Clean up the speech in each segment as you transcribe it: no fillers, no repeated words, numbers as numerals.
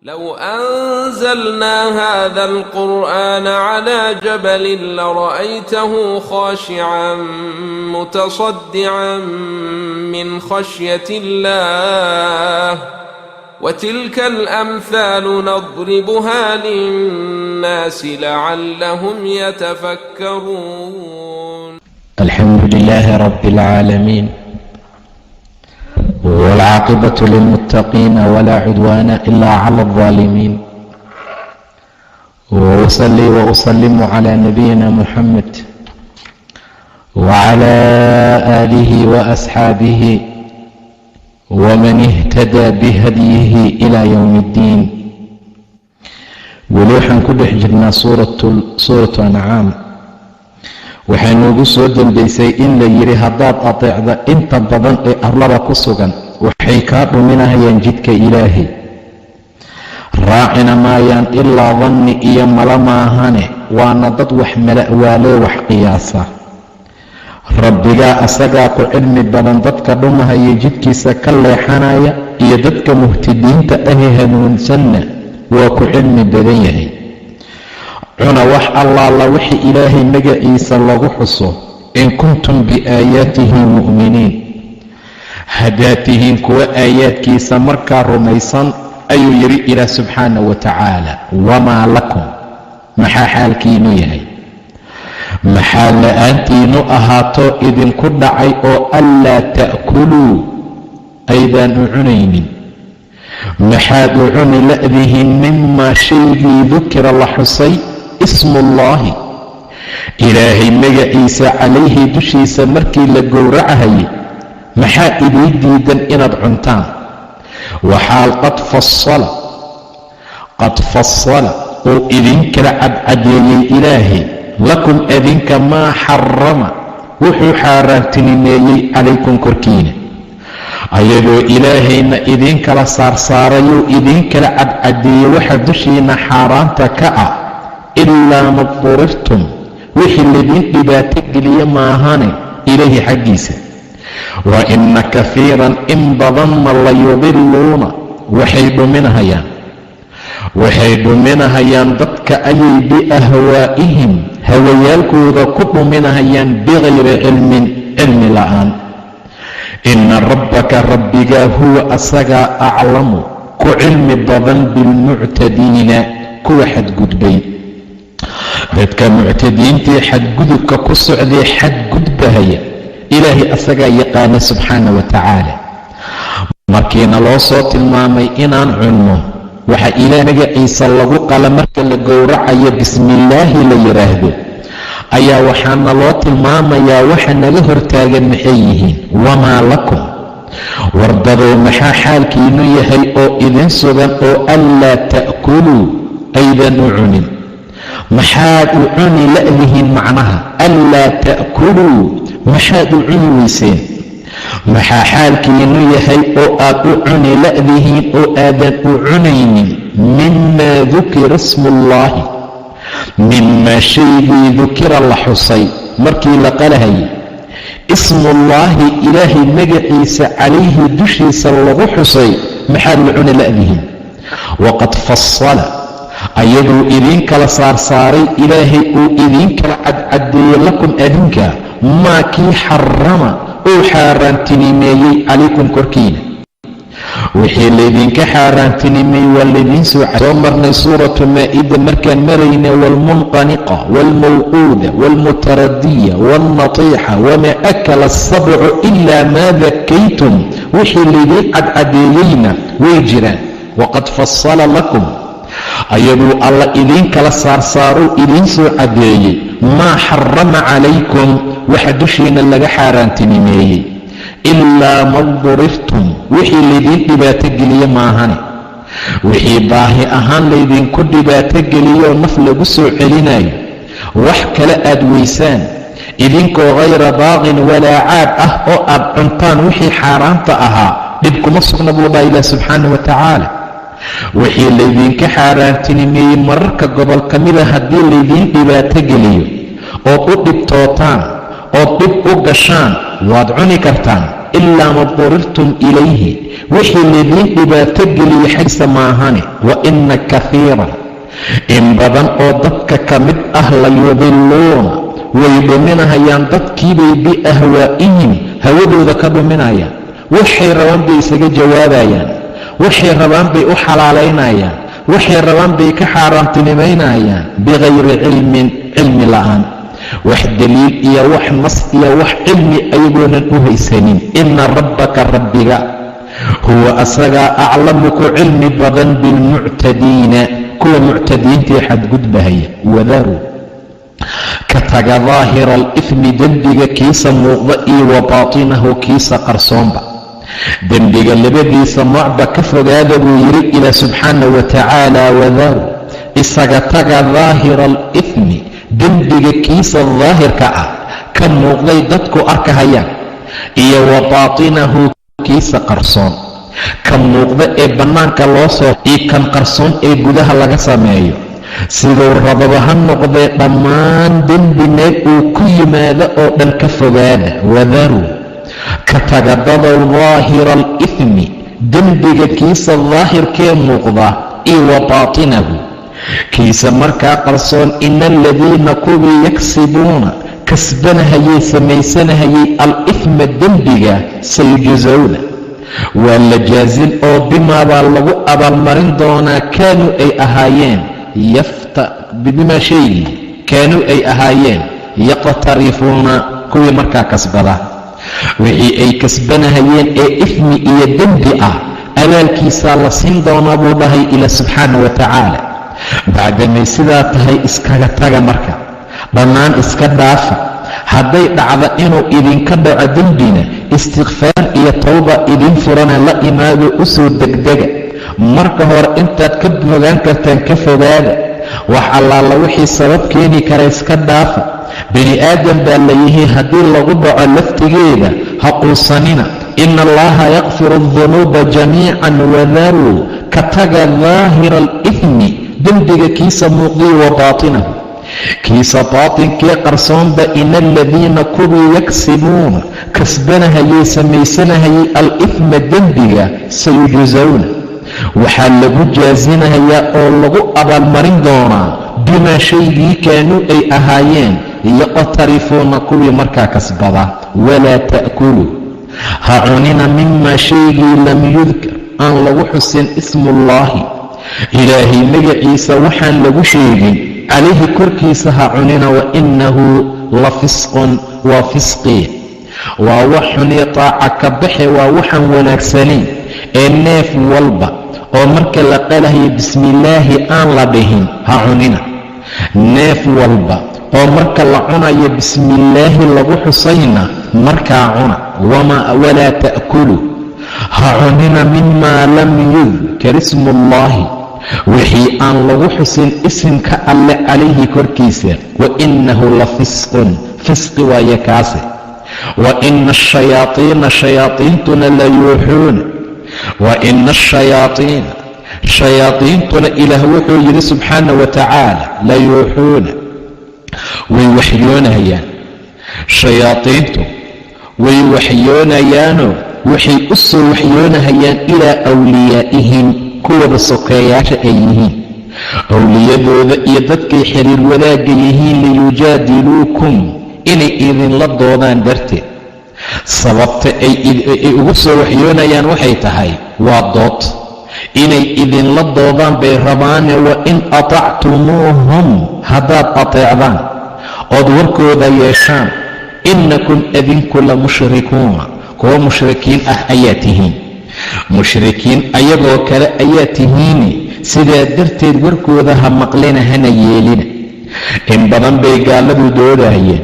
لو أنزلنا هذا القرآن على جبل لرأيته خاشعا متصدعا من خشية الله وتلك الأمثال نضربها للناس لعلهم يتفكرون. الحمد لله رب العالمين والعاقبة للمتقين ولا عدوان إلا على الظالمين، وأصلي وأسلم على نبينا محمد وعلى آله وأصحابه ومن اهتدى بهديه إلى يوم الدين. weli waxaan ku dhex jirnaa suuratu ancaam. waxay noogu soo dambaysay in la yidhi haddaad ateecda inta badan ee arlada ku sugan waxay kaa dhuminahayaan jidka ilaahay, raacina maayaan ilaa danni iyo mala maahane, waana dad wax mala'waalee wax qiyaasa. rabbigaa asagaa ku cilmi badan dadka dhumahaya jidkiisa ka leexanaya iyo dadka muhtadiinta ahee hanuunsanna waa ku cilmi badan yahay. cuna wax allaala wixii ilaahay magaciisa lagu xuso, in kuntum biaayaatihi mu'miniin, haddaad tihiin kuwa aayaadkiisa markaa rumaysan, ayuu yidhi ilaah subxaana wa tacaala. wamaa lakum, maxaa xaalkiinu yahay? maxaa la-aantiinu ahaato idinku dhacay oo anlaa ta'kuluu aydaan u cunaynin? maxaad u cuni la'dihiin mimaa shaygii dukira la xusay ismuullaahi, ilaahay magaciisa calayhi dushiisa markii la gowracahayay, maxaa idii diidan inaad cuntaan? waxaal qad fasala uu idinkala cadcadeeyey ilaahay lakum adinka maa xarama wuxuu xaaraantinimeeyey calaykum korkiina, ayadoo ilaahayna idinkala saarsaarayuu idinkala cadcadeeyey waxa dushiina xaaraanta ka ah, ilaa maddurirtum wixii laydin dhibaato geliye maahane ilayhi xaggiisa. wa inna kafiiran in badanna layudiluuna waxay dhuminahayaan dadka ayay biahwaa'ihim hawayaalkooda ku dhuminahayaan bikayri cilmin cilmi la'aan. inna rabbaka rabbigaa huwa asagaa aclamu ku cilmi badan bilmuctadiina kuwa xadgudbay. dadka muctadiintii xadgudubka ku socday xadgudbahaya ilaahay asagaa yaqaana subxaana wa tacaala. markiina loo soo tilmaamay inaan cunno waxa ilaah magaciisa lagu qala marka la gowracayo bismillaahi la yidhaahdo, ayaa waxaana loo tilmaamayaa waxa naga hortaagan maxay yihiin. wamaa lakum, wardadow maxaa xaalkiinu yahay oo idin sugan oo anlaa ta'kuluu aydan u cunin? maxaad u cuni la'dihiin? macnaha anlaa ta'kuluu maxaad u cuni weyseen? maxaa xaalkiinu yahay oo aad u cuni la'dihiin oo aadan u cunaynin? mimaa dukira ismuullaahi, mimaa shaygii dukira la xusay markii la qalahayay, ismuullaahi ilaahay magaciisa calayhi dushiisa lagu xusay, maxaad u cuni la'dihiin? waqad fasala, ayaduu idinkala saarsaaray ilaahay uu idinkala cadcadeeyey lakum adinka maa kii xarama uu xaaraantinimeeyey calaykum korkiina. wixii laydinka xaaraantinimeeyey waa laydiin soo marnay suuratu maa'ida markaan marayna, waalmunqaniqa waalmawquuda waalmutaradiya waalnatiixa wamaa akala asabcu ilaa maa dakaytum, wixii laydiin cadcadeeyeyna way jiraan. waqad fasala lakum, ayaduu alla idinkala saarsaaruu idiin soo caddeeyey maa xarama calaykum waxa dushiina laga xaaraantinimeeyey, ilaa maddurirtum wixii laydiin dhibaato geliye maahane. wixii baahi ahaan laydinku dhibaato geliyoo naf lagu soo celinayo, wax kale aad weysaan idinkoo hayra baaqin walaa caad ah oo aad cuntaan wixii xaaraanta ahaa, dhib kuma sugna buu dhaha ilaah subxaana wa tacaala. wixii laydinka xaaraantinimeeyey mararka gobol ka mida haddii laydiin dhibaato geliyo ood u dhibtootaan ood dhib u gashaan waad cuni kartaan, ilaa ma durirtum ilayhi wixii lidiin dhibaato geliya xagsa maahane wa ina kaiiran in badan oo dadka ka mid ah la yudiluuna way dhuminahayaan dadkiibay biahwaa'ihim hawadooda ka dhuminayaan. waxay rabaan bay isaga jawaabayaan, waxay rabaan bay u xalaalaynayaan, waxay rabaan bay ka xaaraantinimaynayaan bikayri cilmi la'aan, wax daliil iyo wax nas iyo wax cilmi ayagoonan u haysanin. ina rabbaka rabbiga huwa asagaa aclamu ku cilmi badan bilmuctadiina kuwa muctadiintii xadgudbahaya. wadaruu ka taga daahira alifmi dembiga kiisa muuqda iyo wa baatinahu kiisa qarsoonba. dembiga labadiisa noocba ka fogaada buu yidhi ilaa subxaana wa tacaala. wadaru isaga taga daahira alifmi dembiga kiisa daahirka ah ka muuqday dadku arkahayaan iyo wa baatinahu kiisa qarsoon. ka muuqda ee bannaanka loo soo iyo kan qarsoon ee gudaha laga sameeyo siduu rababa ha noqdee dhammaan dembi meel uu ku yimaado oo dhan ka fogaada. wadaruu ka taga dadow daahira alifmi dembiga kiisa daahirkee muuqda iyo wa baatinahu kiisa markaa qarsoon. ina aladiina kuwii yaksibuuna kasbanahayay samaysanahayay alifma dembiga sayujsawna waa la jaasin oo bimaabaa lagu abaalmarin doonaa kaanuu ay ahaayeen bimaa shaygii kaanuu ay ahaayeen yaqtarifuuna kuwii markaa kasbada. wixii ay kasbanahayeen ee ifmi iyo dembi ah abaalkiisaa la siin doonaa buu dhahay ilaa subxaana wa tacaala. bacdamay sidaa tahay iskaga taga marka, dhammaan iska dhaafa. hadday dhacda inuu idinka dhaco dembina istikfaar iyo tawba idin furana la imaado u soo degdega. marka hore intaad ka fogaan kartaan ka fogaada. wax allaala wixii sabab keeni kara iska dhaafa. bani aadam baa layihi haddii lagu dhaco laftigeeda ha quusanina. ina allaha yakfiru adunuuba jamiican. wadaruu ka taga daahira alifmi dembiga kiisa muuqdiy wa baatinahu kiisa baatinkee qarsoonba. ina aladiina kuwii yaksibuuna kasbanahayay samaysanahayay alifma dembiga sayujsawna waxaa lagu jaasinahayaa oo lagu abaalmarin doonaa bimaa shaygii kaanuu ay ahaayeen yaqtarifuuna kuwii markaa kasbada. walaa ta'kuluu ha cunina mimaa shaygii lam yudkar aan lagu xusin ismuullaahi ilaahay magaciisa waxaan lagu sheegin calayhi korkiisa ha cunina. wa inahu la fisqun waa fisqi, waa wax xunii taaca ka baxe, waa waxaan wanaagsanayn. ee neef walba oo marka la qalahayo bismillaahi aan la dhihin ha cunina. neef walba oo marka la cunayo bismillaahi lagu xusayna markaa cuna. walaa ta'kuluu ha cunina mimaa lam yudkar ismuullaahi wixii aan lagu xusin isimka alle calayhi korkiisa. wa inahu la fisqun fisqi waaye kaase. wa ina ashayaaiina shayaaiintuna la yuuxuuna wa ina ashayaaiina shayaaiintuna ilaah wuxuu yidhi subxaana wa tacaala la yuuxuuna way waxyoonayaan. shayaaiintu way waxyoonayaanoo waxay u soo waxyoonahayaan ilaa wliyaa'ihim kuwada sokeeyaasha ay yihiin, awliyadooda iyo dadkay xiriir wadaagga yihiin, liyujaadiluukum inay idinla doodaan darteed. sababta ay ugu soo waxyoonayaan waxay tahay waa dood, inay idinla doodaan bay rabaane. wa in atactumuuhum haddaad ateecdaan ood warkooda yeeshaan, innakum adinku la mushrikuuna kuwa mushrikiin ah ayaa tihiin. mushrikiin ayagoo kale ayaa tihiine sidaa darteed warkooda ha maqlina hana yeelina. in badan bay gaaladu doodayeen.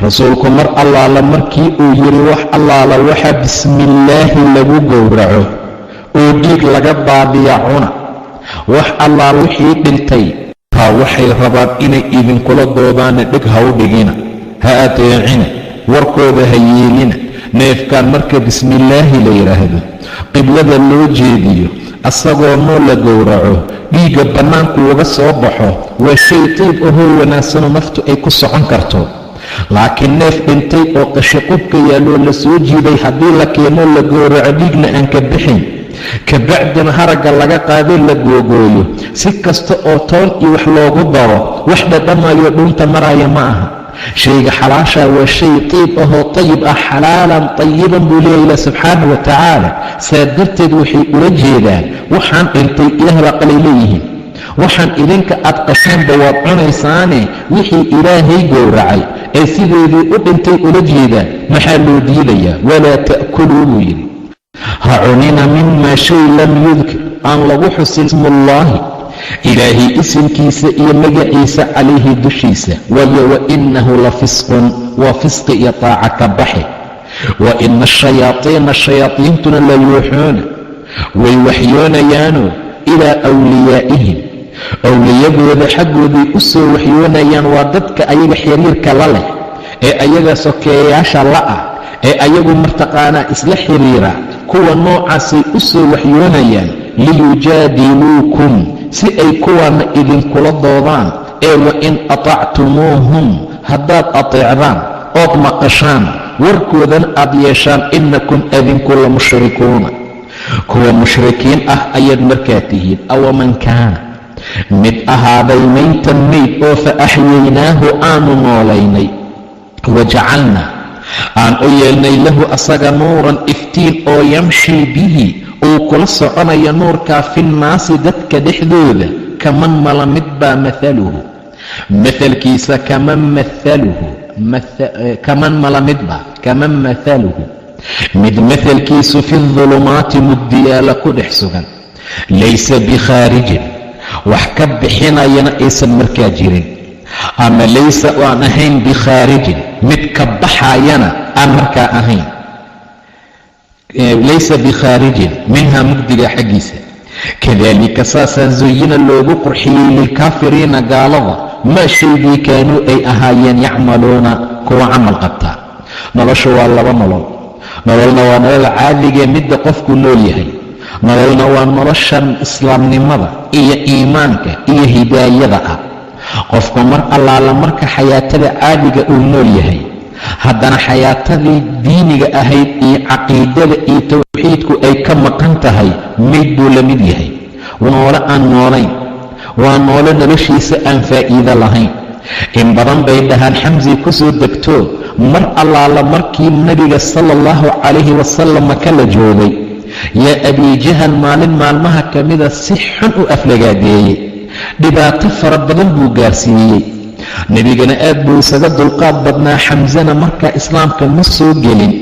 rasuulku mar allaala markii uu yidhi wax allaala waxa bismillaahi lagu gowraco oo dhiig laga baadiya cuna, wax allaala wixii dhintay taa waxay rabaan inay idinkula doodaana dhig ha u dhigina, ha ateecina, warkooda ha yeelina. neefkaan marka bismillaahi la yidhaahdo qiblada loo jeediyo asagoo nool la gowraco dhiigga bannaanku uga soo baxo waa shay tiib ahoo wanaagsanoo naftu ay ku socon karto. laakiin neef dhintay oo qashiqubka yaaloo la soo jiiday haddii la keeno la gowraco dhiigna aan ka bixin, kabacdina haragga laga qaado la googooyo, si kasta oo toon iyo wax loogu daro wax dhadhamayo dhuunta maraya ma aha. shayga xalaashaa waa shay tiib ahoo tayib ah, xalaalan tayiban buu leeyahay ilah subxaanahu wa tacaala. saa darteed waxay ula jeedaan waxaan dhintay ilaah baa qalay leeyihiin, waxaan idinka aad qashaanba waad cunaysaane wixii ilaahay gowracay ee sideedii u dhintay ula jeedaan maxaa loo diidayaa? walaa ta'kuluu buu yidhi, ha cunina mimaa shay lam yudkar aan lagu xusin ismullaahi ilaahay isimkiisa iyo magaciisa calayhi dushiisa, waayo wainahu la fisqun, waa fisqi iyo taaca ka baxe. wa ina ashayaaiina shayaadiintuna la yuuxuuna, way waxyoonayaano ilaa wliyaa'ihim, awliyadooda xaggooday u soo waxyoonayaan. waa dadka ayaga xiriirka la leh ee ayaga sokeeyayaasha la'ah ee ayagu martaqaanaa isla xiriira, kuwa noocaasay u soo waxyoonayaan liyujaadiluukum, si ay kuwaana idinkula doodaan. ee wain atactumuuhum, haddaad ateecdaan ood maqashaan warkoodan aad yeeshaan, inakum adinku la mushrikuuna, kuwa mushrikiin ah ayaad markaa tihiin. awaman kaana mid ahaaday maytan mayd oo fa axyaynaahu aanu noolaynay, wajacalnaa aan u yeelnay lahu asaga nuuran iftiin oo yamshii bihi uu kula soconayo nuurkaa fi nnaasi dadka dhexdooda, kaman mala midbaa maaluhu maalkiisa, kaman mala midbaa kaman maaluhu mid maalkiisu fi dulumaati mugdiyaala ku dhex sugan, laysa bikhaarijin wax ka bixinayana aysan markaa jirin, ama laysa aan ahayn bikhaarijin mid ka baxayana aan markaa ahayn, laysa bikhaarijin minhaa mugdiga xaggiisa. kadaalika saasaan zuyina loogu qurxiyey lilkaafiriina gaalada maa shaygii kaanuu ay ahaayeen yacmaluuna kuwa camal qabtaa. noloshu waa laba nolol, nololna waa nolol caadigae midda qofku nool yahay, nololna waa noloshan islaamnimada iyo iimaanka iyo hidaayada ah. qofku mar allaala marka xayaatada caadiga uu nool yahay, haddana xayaatadii diiniga ahayd iyo caqiidada iyo tawxiidku ay ka maqan tahay, mayd buu la mid yahay. noole aan noolayn, waa noole noloshiisa aan faa'iido lahayn. in badan bay dhahaan xamsi ku soo degto mar allaala markii nebiga sala allahu calayhi wasalam kala joogay, yaa abijahal maalin maalmaha ka mida si xun u aflagaadeeyey, dhibaato fara badan buu gaarsiiyey. nebigana aad buu isaga dulqaad badnaa. xamsana markaa islaamka ma soo gelin,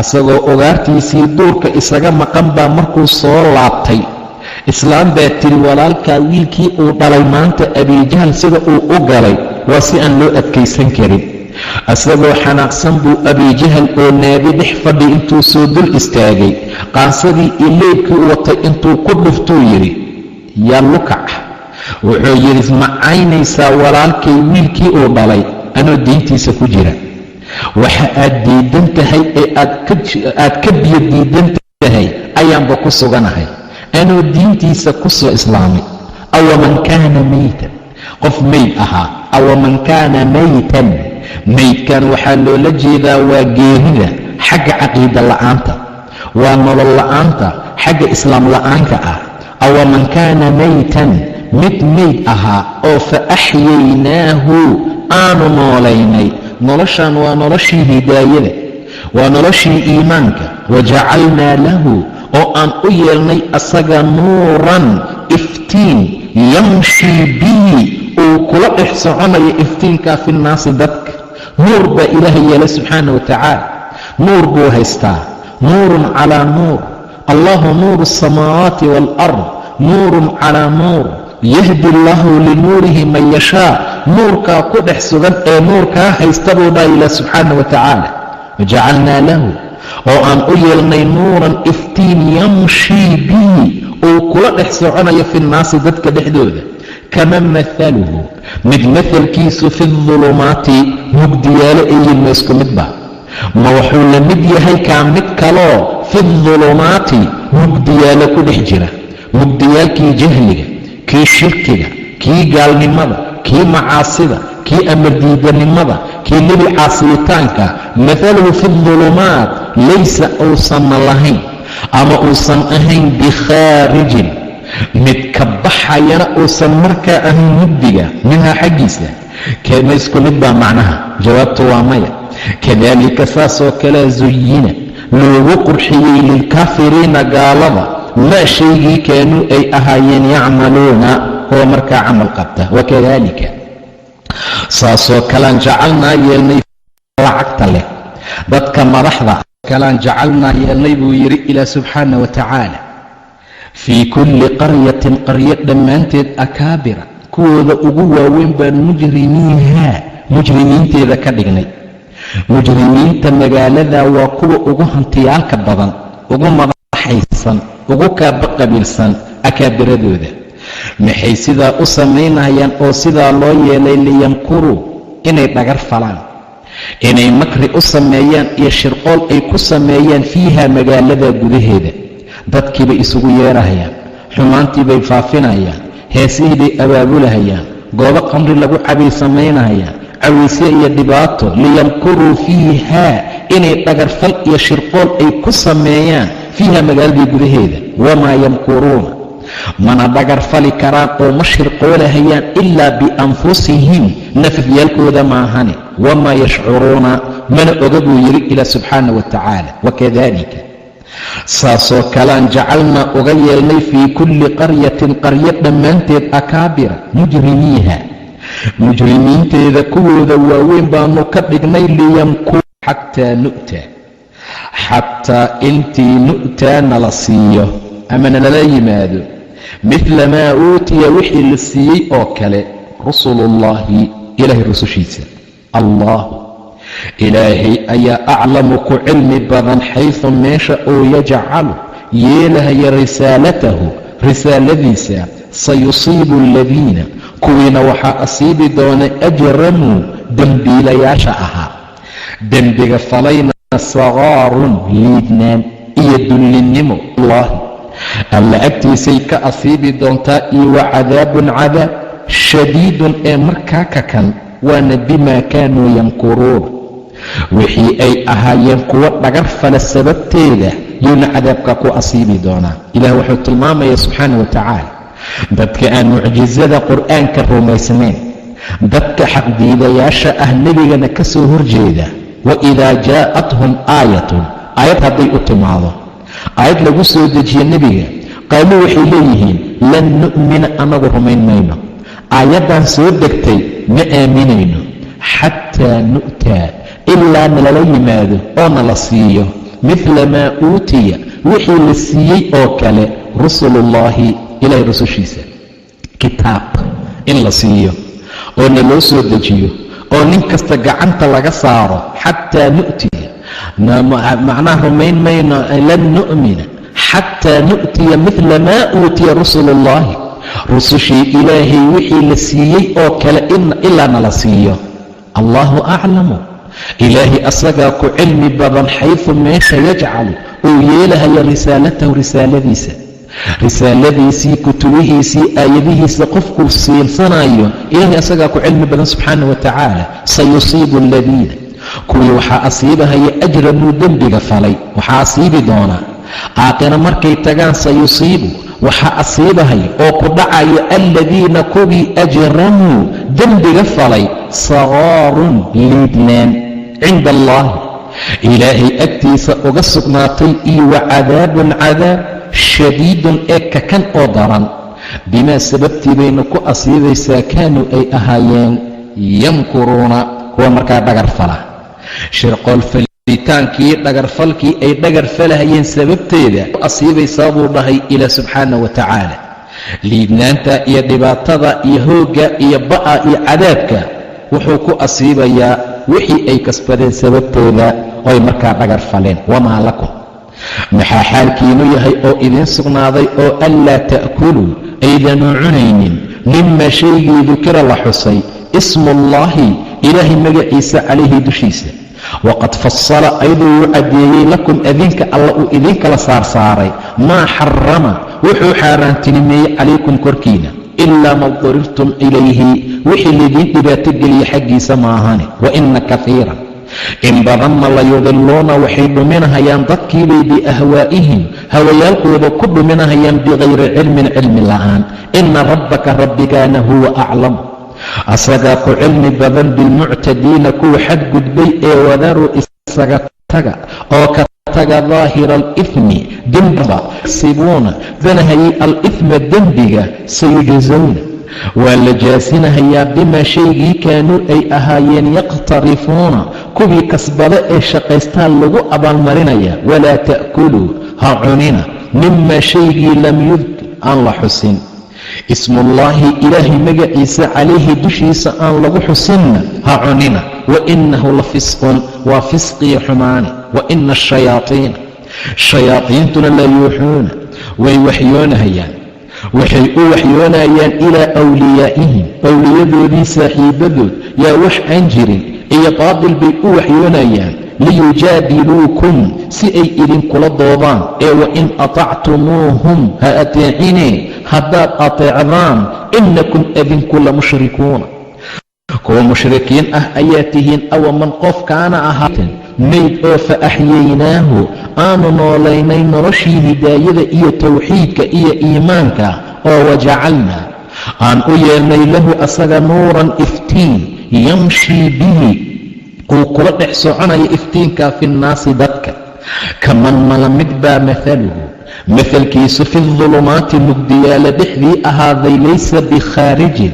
asagoo ogaartiisii duurka isaga maqan baa markuu soo laabtay, islaam baa tiri walaalkaa wiilkii uu dhalay maanta abijahal sida uu u galay waa si aan loo adkaysan karin. asagoo xanaaqsan buu abijahal oo naabi dhex fadhi intuu soo dul istaagay, qaansadii iyo leebkii u watay intuu ku dhuftuu yidhi, yaa lukac, wuxuu yidhi ma caynaysaa walaalkay wiilkii uu dhalay anoo diintiisa ku jira? waxa aad diidan tahay ee aad ka biyo diidan tahay ayaanba ku suganahay, anoo diintiisa ku soo islaamay. awaman kaana maytan, qof mayd ahaa. awaman kaana maytan, maydkan waxaa loola jeedaa waa geerida xagga caqiida la'aanta, waa nolol la'aanta xagga islaam la'aanka ah. awaman kaana maytan, mid mayd ahaa oo fa axyaynaahu aanu noolaynay. noloshan waa noloshii hidaayada, waa noloshii iimaanka. wajacalnaa lahu, oo aan u yeelnay asaga nuuran iftiin, yamshii bihi uu kula dhex soconayo iftiinkaa fi nnaasi dadka. nuur baa ilaahay yeelay subxaana wa tacaala, nuur buu haystaa. nuurun calaa nuur, allahu nuuru asamaawaati waalard, nuurun calaa nuur, yahdi allaahu linuurihi man yashaa. nuurkaa ku dhex sugan ee nuurkaa haysta buu dhaha ilah subxaana wa tacaala. wajacalnaa lahu, oo aan u yeelnay nuuran iftiin, yamshii bihi uu kula dhex soconayo fi nnaasi dadka dhexdooda, kaman maaluhu mid maalkiisu fi dulumaati mugdiyaalo ayin ma isku midba? ma wuxuu la mid yahay kaa mid kaloo fi dulumaati mugdiyaalo ku dhex jira? mugdiyaalkii jahliga, kii shirkiga, kii gaalnimada, kii macaasida, kii amardiidanimada, kii nebi caasiyitaanka mathaluhu fi dulumaat laysa uusan lahayn ama uusan ahayn bikhaarijin mid ka baxayana uusan markaa ahayn mugdiga minhaa xaggiisa ma isku mid baa macnaha? jawaabtu waa maya. kadaalika saasoo kalea zuyina loogu qurxiyey lilkaafiriina gaalada maa shaygii kaanuu ay ahaayeen yacmaluuna kuwa markaa camal qabta. wakadaalika saasoo kalaan jacalnaa yeelnay lacagta leh dadka madaxda kalaan jacalnaa yeelnay buu yidhi ilaa subxaana wa tacaala fii kulli qaryatin qaryo dhammaanteed akaabira kuwooda ugu waaweyn baan mujrimiinteeda ka dhignay. mujrimiinta magaalada waa kuwa ugu hantiyaalka badan, ugu madaxaysan, ugu kaabaqabiilsan akaabiradooda. maxay sidaa u samaynayaan oo sidaa loo yeelay? liyamkuruu inay dhagar falaan, inay makri u sameeyaan iyo shirqool ay ku sameeyaan fiiha magaalada gudaheeda. dadkiibay isugu yeerahayaan, xumaantiibay faafinayaan, heesihii bay abaabulahayaan, goobo qamri lagu cabay samaynahayaan, cawaysye iyo dhibaato. liyamkuruu fiiha inay dhagarfal iyo shirqool ay ku sameeyaan fiiha magaaladii gudaheeda. wamaa yamkuruuna mana dhagar fali karaan oo ma shirqoolahayaan ilaa bianfusihim nafafyaalkooda maahane. wamaa yashcuruuna mana oga buu yidhi ilaa subxaana wa tacaala. wakadaalika saasoo kalaan jacalnaa uga yeelnay fii kulli qaryatin qaryo dhammaanteed akaabira mujrimiinteeda kuwooda waaweyn baanu ka dhignay liyamkuru xataa intii nu'taa nala siiyo ama nalala yimaado midla maa uutiya wixii la siiyey oo kale rusulullaahi ilaahay rusushiisa. allah ilaahay ayaa aclamu ku cilmi badan xaysu meesha uu yajcalu yeelahaya risaalatahu risaaladiisa. sayusiibu aladiina kuwiina waxaa asiibi doona ajramuu dembiilayaasha ahaa, dembiga falayna sagaarun liidnaan iyo dullinnimo allahi alla agtiisay ka asiibi doontaa, iyo wa cadaabun cadaab shadiidun ee markaa kakan. waana bimaa kaanuu yamkuruun wixii ay ahaayeen kuwo dhagar fala sababteeda yuuna cadaabka ku asiibi doonaa. ilaah wuxuu tilmaamaya subxaana wa tacaala dadka aan mucjizada qur'aanka rumaysnayn, dadka xaqdiidayaasha ah nebigana ka soo horjeeda. waidaa jaa'athum aayatun aayad hadday u timaado, aayad lagu soo dejiye nebiga, qaaluu waxay leeyihiin lan nu'mina anagu rumayn mayno, aayaddan soo degtay ma aaminayno xataa nu'taa ilaa nalala yimaado oo nala siiyo midla maa uutiya wixii la siiyey oo kale rusulullaahi ilaahay rusushiisa. kitaab in la siiyo oo naloo soo dejiyo oo nin kasta gacanta laga saaro. xataa nu'tiya macnaha rumayn mayno, lan nu'mina xataa nu'tiya midla maa uutiya rusulullaahi rusushii ilaahay wixii la siiyey oo kale ilaa nala siiyo. allaahu aclamu ilaahay asagaa ku cilmi badan xaysu meesha yajcalu uu yeelahaya risaalatahu risaaladiisii kutubihiisii aayadihiisa qofkuu siinsanayo. ilaahay asagaa ku cilmi badan subxaana wa tacaala. sayusiibu aladiina kuwii waxaa asiibahaya ajramuu dembiga falay, waxaa asiibi doonaa aakhira markay tagaan. sayusiibu waxaa asiibahaya oo ku dhacaya aladiina kuwii ajramuu dembiga falay sagaarun liidnaan cinda allaahi ilaahay agtiisa uga sugnaatay, iyo wa cadaabun cadaab shadiidun ee kakan oo daran. bimaa sababtii bayna ku asiibaysaa kaanuu ay ahaayeen yamkuruuna kuwa markaa dhagar fala. shirqool litaankii dhagarfalkii ay dhagar falahayeen sababteeda ku asiibaysaa buu dhahay ilaa subxaana wa tacaala. liidnaanta iyo dhibaatada iyo hoogga iyo ba'a iyo cadaabka wuxuu ku asiibayaa wixii ay kasbadeen sababtooda oy markaa dhagar faleen. wamaa lakum maxaa xaalkiinu yahay oo idiin sugnaaday oo anlaa ta'kuluu aydanuu cunaynin mimaa shaygii dukira la xusay ismuullaahi ilaahay magaciisa calayhi dushiisa. waqad fasala ayaduu uu caddeeyey lakum adinka alla uu idinkala saarsaaray maa xarama wuxuu xaaraantinimeeyey calaykum korkiina ilaa ma darirtum ilayhi wixii lidiin dhibaato geliya xaggiisa maahane. wa ina kaiiran in badanna la yudiluuna waxay dhuminahayaan dadkiibay biahwaa'ihim hawayaalkooda ku dhuminahayaan bikayri cilmin cilmi la'aan. ina rabbaka rabbigaana huwa aclam asagaa ku cilmi badan bilmuctadiina kuwa xadgudbay ee wadaruu isaga taga oo ka taga daahira alifmi dembiba sibuuna danahayay alifma dembiga sayujzawna waa la jaasinahayaa bimaa shaygii kaanuu ay ahaayeen yaqtarifuuna kuwii kasbada ee shaqaystaan lagu abaalmarinaya. walaa ta'kuluu ha cunina mimaa shaygii lam yudkar aan la xusin ismullaahi ilaahay magaciisa calayhi dushiisa aan lagu xusinna ha cunina. wa inahu la fisqun waa fisqiyo xumaani. wa ina ashayaaiina shayaadiintuna la yuuxuuna way waxyoonahayaan waxay u waxyoonayaan ilaa wliyaa'ihim owliyadoodii saaxiibadood yaa wax aan jirin iyo baatil bay u waxyoonayaan liyujaadiluukum si ay idinkula doodaan. ee wain atactumuuhum ha ateecinee haddaad ateecdaan inakum adinku la mushrikuuna kuwa mushrikiin ah ayaa tihiin. awaman qof kaana ahaaten mayd oo fa axyaynaahu aanu noolaynay noloshii hidaayada iyo tawxiidka iyo iimaanka oo wajacalnaa aan u yeelnay lahu asaga nuuran iftiin yamshii bihi uu kula dhex soconaya iftiinkaa fi nnaasi dadka. kaman mala mid baa maaluhu mahalkiisu fi dulumaati mugdiyaala dhexdii ahaaday laysa bikhaarijin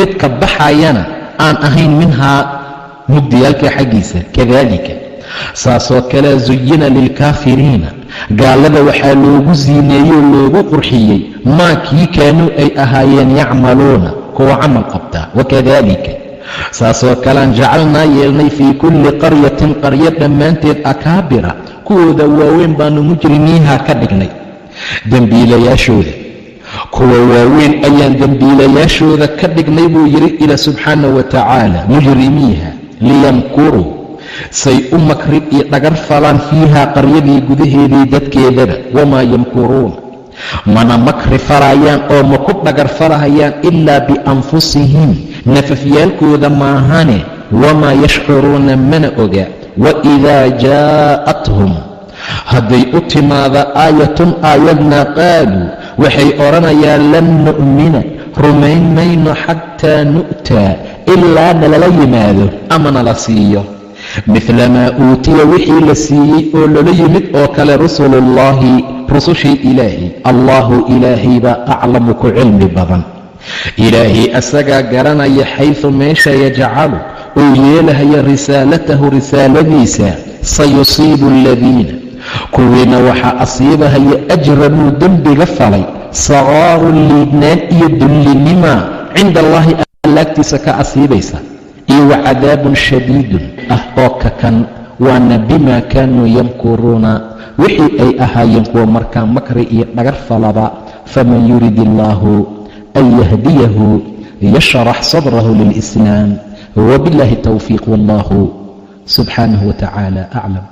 mid ka baxayana aan ahayn minhaa mugdiyaalka xaggiisa. kadalika saasoo kale zuyina lilkaafiriina gaalada waxaa loogu siineeyey oo loogu qurxiyey maa kii kaanuu ay ahaayeen yacmaluuna kuwa camal qabtaa. wakadalika saasoo kalean jacalnaa yeelnay fii kulli qaryatin qaryo dhammaanteed akaabira kuwooda waaweyn baanu mujrimiiha ka dhignay dembiilayaashooda kuwa waaweyn ayaan dembiilayaashooda ka dhignay buu yidhi ila subxaana wa tacaala mujrimiiha liyamkuruu say u makri iyo dhagar falaan fiihaa qaryadii gudaheedii dadkeedaba. wamaa yamkuruuna mana makri falayaan oo ma ku dhagar falahayaan ilaa bianfusihim nafafyaalkooda maahane. wamaa yashcuruuna mana oga. waidaa jaa'athum hadday u timaada aayatun aayadna qaaluu waxay odhanayaan lan nu'mina rumayn mayno xataa nu'taa ilaa nalala yimaado ama nala siiyo midla maa uutiya wixii la siiyey oo lala yimid oo kale rusulullaahi rusushii ilaahay. allaahu ilaahay baa aclamu ku cilmi badan. ilaahay asagaa garanaya xaysu meesha yajcalu uu yeelahaya risaalatahu risaaladiisa. sayusiibu aladiina kuwiina waxaa asiibahaya ajramuu dembiga falay saqaaru liidnaan iyo dullinima cinda allaahi allaagtiisa ka asiibaysa iyo wacadaabun shadiidun ah oo kakan waana bimaa kaanuu yamkuruuna wixii ay ahaayeen kuwa markaa makri iyo dhagar falaba. faman yurid illaahu an yahdiyahu yashrax sadrahu lilislaam. wabiاllahi towfiiq wallahu subxaanahu wa tacaala aclam.